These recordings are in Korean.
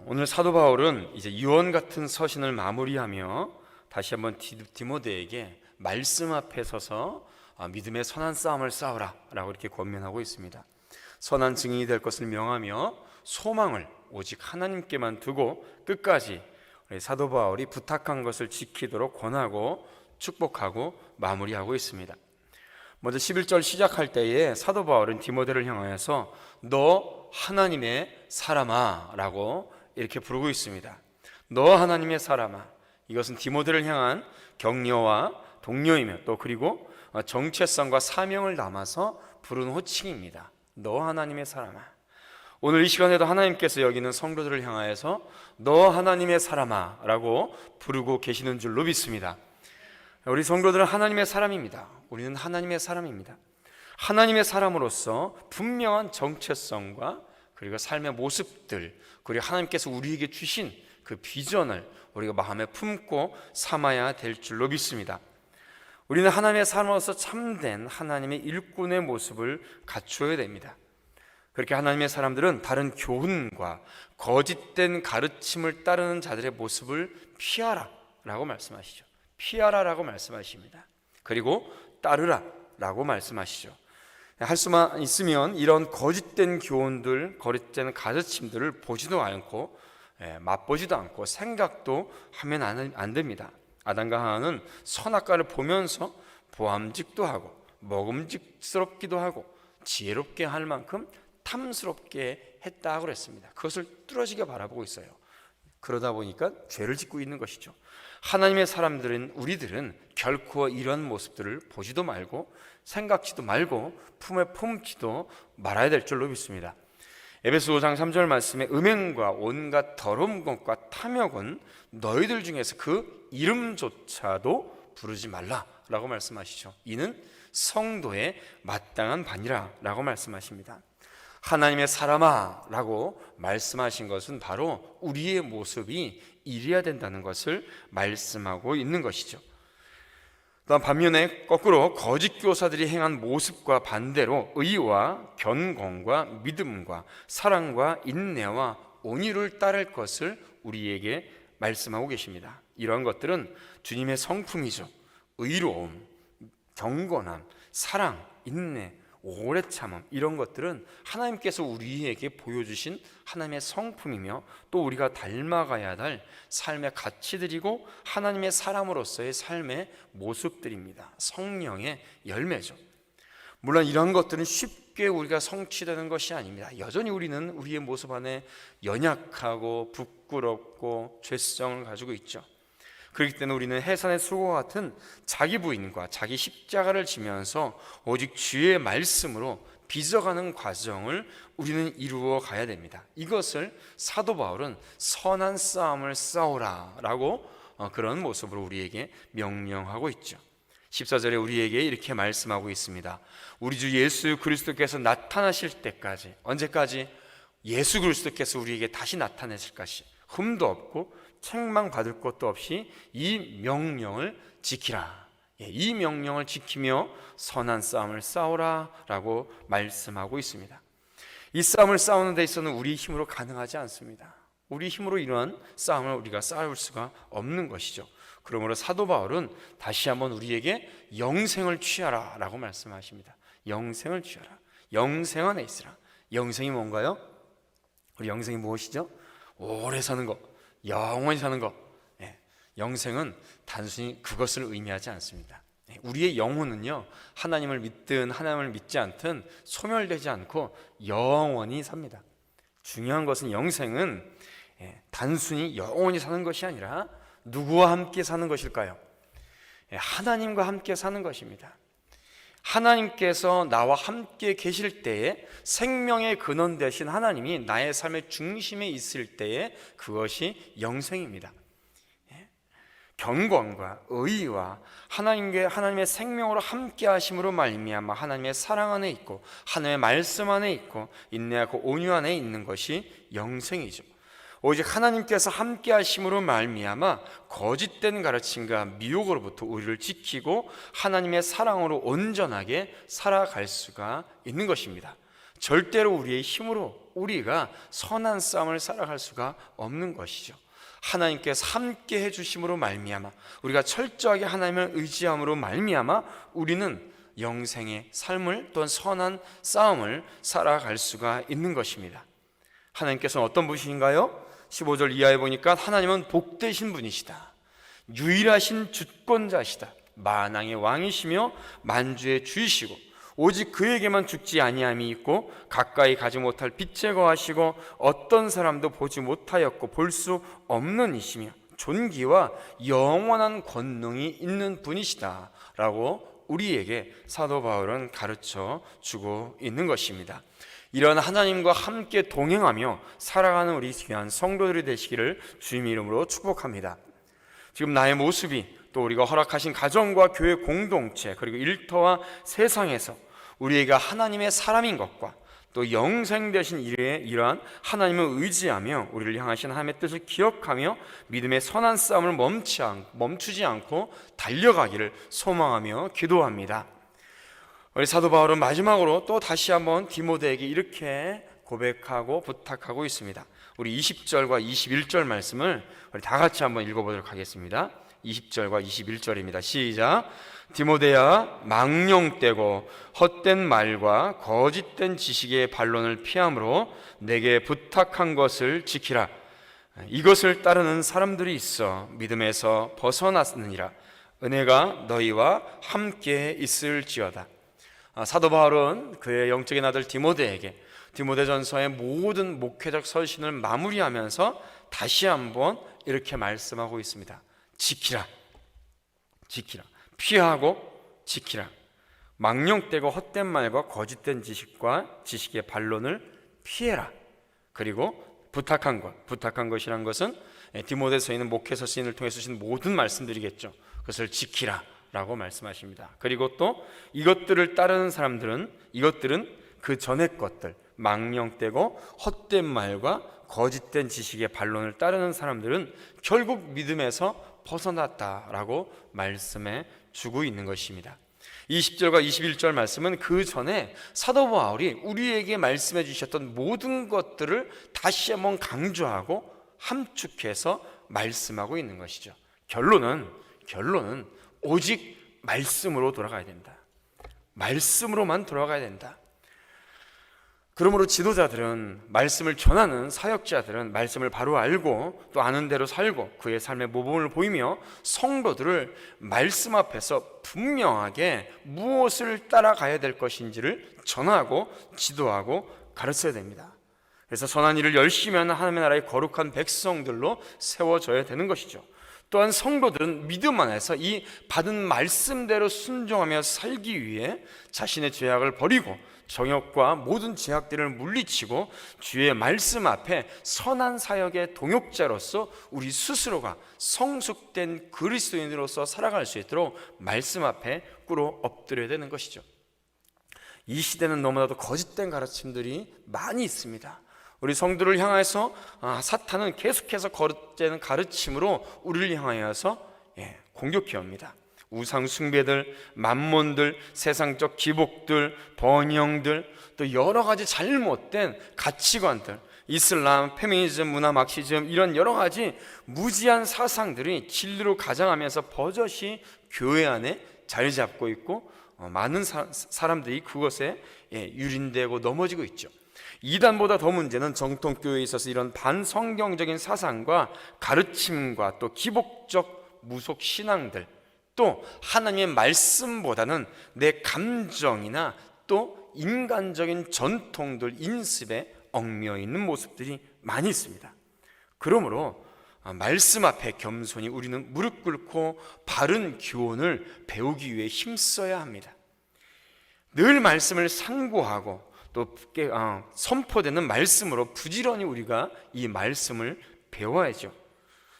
오늘 사도 바울은 이제 유언 같은 서신을 마무리하며 다시 한번 디모데에게 말씀 앞에 서서 믿음의 선한 싸움을 싸우라 라고 이렇게 권면하고 있습니다. 선한 증인이 될 것을 명하며 소망을 오직 하나님께만 두고 끝까지 사도 바울이 부탁한 것을 지키도록 권하고 축복하고 마무리하고 있습니다. 먼저 11절 시작할 때에 사도 바울은 디모데를 향하여서 너 하나님의 사람아 라고 이렇게 부르고 있습니다. 너 하나님의 사람아. 이것은 디모데를 향한 격려와 독려이며 또 그리고 정체성과 사명을 담아서 부른 호칭입니다. 너 하나님의 사람아. 오늘 이 시간에도 하나님께서 여기는 성도들을 향하여서 너 하나님의 사람아 라고 부르고 계시는 줄로 믿습니다. 우리 성도들은 하나님의 사람입니다. 우리는 하나님의 사람입니다. 하나님의 사람으로서 분명한 정체성과 그리고 삶의 모습들, 그리고 하나님께서 우리에게 주신 그 비전을 우리가 마음에 품고 삼아야 될 줄로 믿습니다. 우리는 하나님의 사람으로서 참된 하나님의 일꾼의 모습을 갖추어야 됩니다. 그렇게 하나님의 사람들은 다른 교훈과 거짓된 가르침을 따르는 자들의 모습을 피하라 라고 말씀하시죠. 피하라라고 말씀하십니다. 그리고 따르라 라고 말씀하시죠. 할 수만 있으면 이런 거짓된 교훈들, 거짓된 가르침들을 보지도 않고 맛보지도 않고 생각도 하면 안 됩니다. 아담과 하와는 선악과를 보면서 보암직도 하고 먹음직스럽기도 하고 지혜롭게 할 만큼 탐스럽게 했다고 그랬습니다. 그것을 뚫어지게 바라보고 있어요. 그러다 보니까 죄를 짓고 있는 것이죠. 하나님의 사람들은, 우리들은 결코 이런 모습들을 보지도 말고 생각지도 말고 품에 품지도 말아야 될 줄로 믿습니다. 에베소 5장 3절 말씀에 음행과 온갖 더러운 것과 탐욕은 너희들 중에서 그 이름조차도 부르지 말라라고 말씀하시죠. 이는 성도의 마땅한 반이라라고 말씀하십니다. 하나님의 사람아 라고 말씀하신 것은 바로 우리의 모습이 이래야 된다는 것을 말씀하고 있는 것이죠. 또한 반면에 거꾸로 거짓 교사들이 행한 모습과 반대로 의와 견공과 믿음과 사랑과 인내와 온유를 따를 것을 우리에게 말씀하고 계십니다. 이러한 것들은 주님의 성품이죠. 의로움, 경건함, 사랑, 인내, 오래 참음, 이런 것들은 하나님께서 우리에게 보여주신 하나님의 성품이며 또 우리가 닮아가야 할 삶의 가치들이고 하나님의 사람으로서의 삶의 모습들입니다. 성령의 열매죠. 물론 이런 것들은 쉽게 우리가 성취되는 것이 아닙니다. 여전히 우리는 우리의 모습 안에 연약하고 부끄럽고 죄성을 가지고 있죠. 그렇기 때문에 우리는 해산의 수고와 같은 자기 부인과 자기 십자가를 지면서 오직 주의 말씀으로 빚어가는 과정을 우리는 이루어 가야 됩니다. 이것을 사도 바울은 선한 싸움을 싸우라 라고 그런 모습으로 우리에게 명령하고 있죠. 14절에 우리에게 이렇게 말씀하고 있습니다. 우리 주 예수 그리스도께서 나타나실 때까지, 언제까지? 예수 그리스도께서 우리에게 다시 나타내실 것이 흠도 없고 책망받을 것도 없이 이 명령을 지키라. 이 명령을 지키며 선한 싸움을 싸우라 라고 말씀하고 있습니다. 이 싸움을 싸우는 데 있어서는 우리 힘으로 가능하지 않습니다. 우리 힘으로 이러한 싸움을 우리가 싸울 수가 없는 것이죠. 그러므로 사도 바울은 다시 한번 우리에게 영생을 취하라 라고 말씀하십니다. 영생을 취하라. 영생 안에 있으라. 영생이 뭔가요? 우리 영생이 무엇이죠? 오래 사는 것, 영원히 사는 것. 영생은 단순히 그것을 의미하지 않습니다. 우리의 영혼은요, 하나님을 믿든 하나님을 믿지 않든 소멸되지 않고 영원히 삽니다. 중요한 것은 영생은 단순히 영원히 사는 것이 아니라 누구와 함께 사는 것일까요? 하나님과 함께 사는 것입니다. 하나님께서 나와 함께 계실 때에 생명의 근원 되신 하나님이 나의 삶의 중심에 있을 때에 그것이 영생입니다. 경건과 의와 하나님의 생명으로 함께 하심으로 말미암아 하나님의 사랑 안에 있고 하나님의 말씀 안에 있고 인내하고 온유 안에 있는 것이 영생이죠. 오직 하나님께서 함께 하심으로 말미암아 거짓된 가르침과 미혹으로부터 우리를 지키고 하나님의 사랑으로 온전하게 살아갈 수가 있는 것입니다. 절대로 우리의 힘으로 우리가 선한 싸움을 살아갈 수가 없는 것이죠. 하나님께서 함께 해주심으로 말미암아, 우리가 철저하게 하나님을 의지함으로 말미암아 우리는 영생의 삶을, 또한 선한 싸움을 살아갈 수가 있는 것입니다. 하나님께서는 어떤 분이신가요? 15절 이하에 보니까 하나님은 복되신 분이시다, 유일하신 주권자시다, 만왕의 왕이시며 만주의 주이시고 오직 그에게만 죽지 아니함이 있고 가까이 가지 못할 빛에 거하시고 어떤 사람도 보지 못하였고 볼 수 없는 이시며 존귀와 영원한 권능이 있는 분이시다 라고 우리에게 사도 바울은 가르쳐 주고 있는 것입니다. 이런 하나님과 함께 동행하며 살아가는 우리 귀한 성도들이 되시기를 주님의 이름으로 축복합니다. 지금 나의 모습이, 또 우리가 허락하신 가정과 교회 공동체, 그리고 일터와 세상에서 우리가 하나님의 사람인 것과 또 영생 되신 이러한 하나님을 의지하며 우리를 향하신 하나님의 뜻을 기억하며 믿음의 선한 싸움을 멈추지 않고 달려가기를 소망하며 기도합니다. 우리 사도 바울은 마지막으로 또 다시 한번 디모데에게 이렇게 고백하고 부탁하고 있습니다. 우리 20절과 21절 말씀을 우리 다 같이 한번 읽어보도록 하겠습니다. 20절과 21절입니다. 시작. 디모데야, 망령되고 헛된 말과 거짓된 지식의 반론을 피함으로 내게 부탁한 것을 지키라. 이것을 따르는 사람들이 있어 믿음에서 벗어났느니라. 은혜가 너희와 함께 있을지어다. 사도 바울은 그의 영적인 아들 디모데에게 디모데전서의 모든 목회적 서신을 마무리하면서 다시 한번 이렇게 말씀하고 있습니다. 지키라, 지키라, 피하고 지키라. 망령되고 헛된 말과 거짓된 지식의 반론을 피해라. 그리고 부탁한 것이란 것은 디모데서에 있는 목회서신을 통해 주신 모든 말씀들이겠죠. 그것을 지키라 라고 말씀하십니다. 그리고 또 이것들을 따르는 사람들은, 이것들은 그 전의 것들, 망령되고 헛된 말과 거짓된 지식의 반론을 따르는 사람들은 결국 믿음에서 벗어났다라고 말씀해 주고 있는 것입니다. 20절과 21절 말씀은 그 전에 사도 바울이 우리에게 말씀해 주셨던 모든 것들을 다시 한번 강조하고 함축해서 말씀하고 있는 것이죠. 결론은 오직 말씀으로 돌아가야 된다. 말씀으로만 돌아가야 된다. 그러므로 지도자들은, 말씀을 전하는 사역자들은 말씀을 바로 알고 또 아는 대로 살고 그의 삶의 모범을 보이며 성도들을 말씀 앞에서 분명하게 무엇을 따라가야 될 것인지를 전하고 지도하고 가르쳐야 됩니다. 그래서 선한 일을 열심히 하는 하나님의 나라의 거룩한 백성들로 세워져야 되는 것이죠. 또한 성도들은 믿음 안에서 이 받은 말씀대로 순종하며 살기 위해 자신의 죄악을 버리고 정욕과 모든 죄악들을 물리치고 주의 말씀 앞에 선한 사역의 동역자로서 우리 스스로가 성숙된 그리스도인으로서 살아갈 수 있도록 말씀 앞에 꿇어 엎드려야 되는 것이죠. 이 시대는 너무나도 거짓된 가르침들이 많이 있습니다. 우리 성도를 향해서 사탄은 계속해서 거짓되는 가르침으로 우리를 향하여서 공격해 옵니다. 우상 숭배들, 만몬들, 세상적 기복들, 번영들, 또 여러 가지 잘못된 가치관들, 이슬람, 페미니즘, 문화 막시즘, 이런 여러 가지 무지한 사상들이 진리로 가장하면서 버젓이 교회 안에 자리 잡고 있고 많은 사람들이 그것에 유린되고 넘어지고 있죠. 이단보다 더 문제는 정통교회에 있어서 이런 반성경적인 사상과 가르침과 또 기복적 무속 신앙들, 또 하나님의 말씀보다는 내 감정이나 또 인간적인 전통들, 인습에 얽매여 있는 모습들이 많이 있습니다. 그러므로 말씀 앞에 겸손히 우리는 무릎 꿇고 바른 교훈을 배우기 위해 힘써야 합니다. 늘 말씀을 상고하고 또 선포되는 말씀으로 부지런히 우리가 이 말씀을 배워야죠.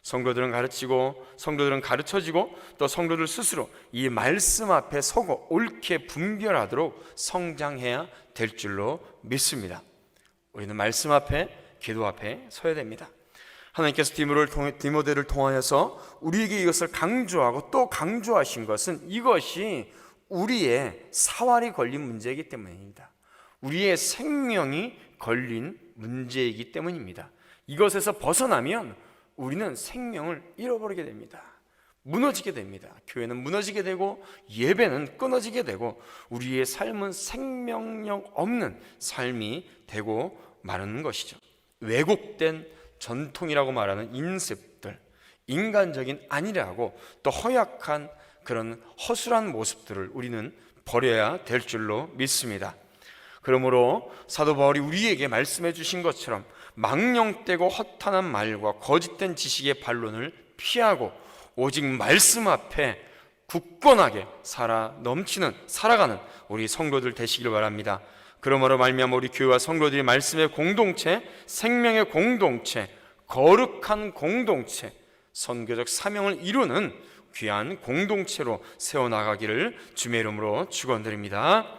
성도들은 가르치고 성도들은 가르쳐지고 또 성도들 스스로 이 말씀 앞에 서고 옳게 분별하도록 성장해야 될 줄로 믿습니다. 우리는 말씀 앞에, 기도 앞에 서야 됩니다. 하나님께서 디모데를 통하여서 우리에게 이것을 강조하고 또 강조하신 것은 이것이 우리의 사활이 걸린 문제이기 때문입니다. 우리의 생명이 걸린 문제이기 때문입니다. 이것에서 벗어나면 우리는 생명을 잃어버리게 됩니다. 무너지게 됩니다. 교회는 무너지게 되고 예배는 끊어지게 되고 우리의 삶은 생명력 없는 삶이 되고 마는 것이죠. 왜곡된 전통이라고 말하는 인습들, 인간적인 안일하고 또 허약한 그런 허술한 모습들을 우리는 버려야 될 줄로 믿습니다. 그러므로 사도 바울이 우리에게 말씀해 주신 것처럼 망령되고 허탄한 말과 거짓된 지식의 반론을 피하고 오직 말씀 앞에 굳건하게 살아가는 우리 성도들 되시기를 바랍니다. 그러므로 말미암아 우리 교회와 성도들이 말씀의 공동체, 생명의 공동체, 거룩한 공동체, 선교적 사명을 이루는 귀한 공동체로 세워나가기를 주의 이름으로 축원드립니다.